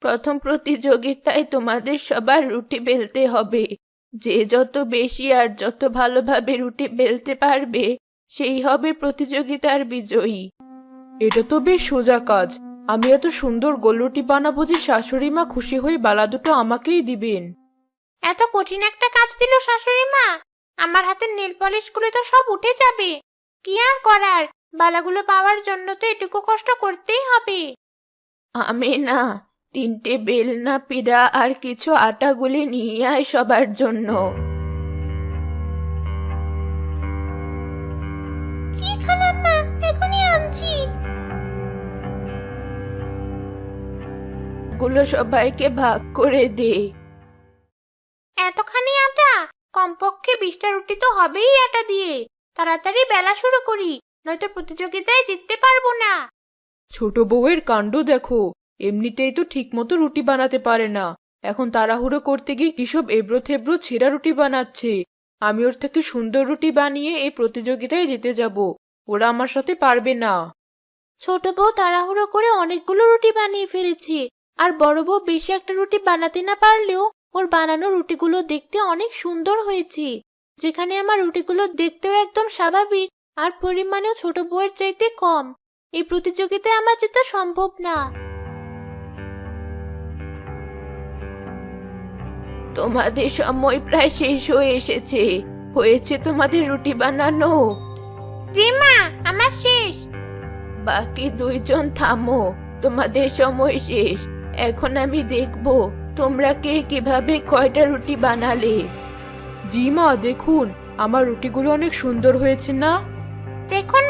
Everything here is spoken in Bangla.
প্রথম প্রতিযোগিতায় তোমাদের সবার রুটি বেলতে হবে। যে যত বেশি আর যত ভালোভাবে রুটি বেলতে পারবে সেই হবে প্রতিযোগিতার বিজয়ী। এটা তো বেশ সোজা কাজ। আমি এত সুন্দর গোল রুটি বানাবো যে শাশুড়ি মা খুশি হয়ে বালা দুটো আমাকেই দিবেন। এত কঠিন একটা কাজ দিল শাশুড়ি মা। আমার হাতের নেল পলিশ গুলো তো সব উঠে যাবে। কি আর করার, বালাগুলো পাওয়ার জন্য তো এটুকু কষ্ট করতেই হবে। আমি না, 3টে বেলনা পিড়া আর কিছু আটা গুলি নিয়ে আয় সবার জন্য। জি খালাম্মা, এখনই আনছি। গুলো সবাইকে ভাগ করে দে। এতখানি আটা? কমপক্ষে 20টা রুটি তো হবেই আটা দিয়ে। তাড়াতাড়ি বেলা শুরু করি, নয়তো প্রতিযোগিতায় জিততে পারবো না। ছোট বউয়ের কাণ্ড দেখো, এমনিতেই তো ঠিকমতো রুটি বানাতে পারে না, এখন তাড়াহুড়ো করতে গিয়ে কিসব এবড়ো থেবড়ো ছেঁড়া রুটি বানাচ্ছে। আমি ওর থেকে সুন্দর রুটি বানিয়ে এই প্রতিযোগিতায় জিতে যাব। ওরা আমার সাথে পারবে না। ছোট বউ তাড়াহুড়ো করে অনেকগুলো রুটি বানিয়ে ফেলেছে, আর বড় বউ বেশি একটা রুটি বানাতে না পারলেও ওর বানানো রুটিগুলো দেখতে অনেক সুন্দর হয়েছে। যেখানে আমার রুটিগুলো দেখতেও একদম স্বাভাবিক আর পরিমাণেও ছোট বউয়ের চাইতে কম। এই প্রতিযোগিতায় আমার জেতা সম্ভব না। তোমাদের সময় প্রায় শেষ হয়ে এসেছে। হয়েছে তোমাদের রুটি বানানো? জি মা, আমার শেষ। বাকি 2জন থামো, তোমাদের সময় শেষ। এখন আমি দেখব তোমরা কে কিভাবে কয়টা রুটি বানালে। জি মা, দেখুন আমার রুটিগুলো অনেক সুন্দর হয়েছে না? দেখুন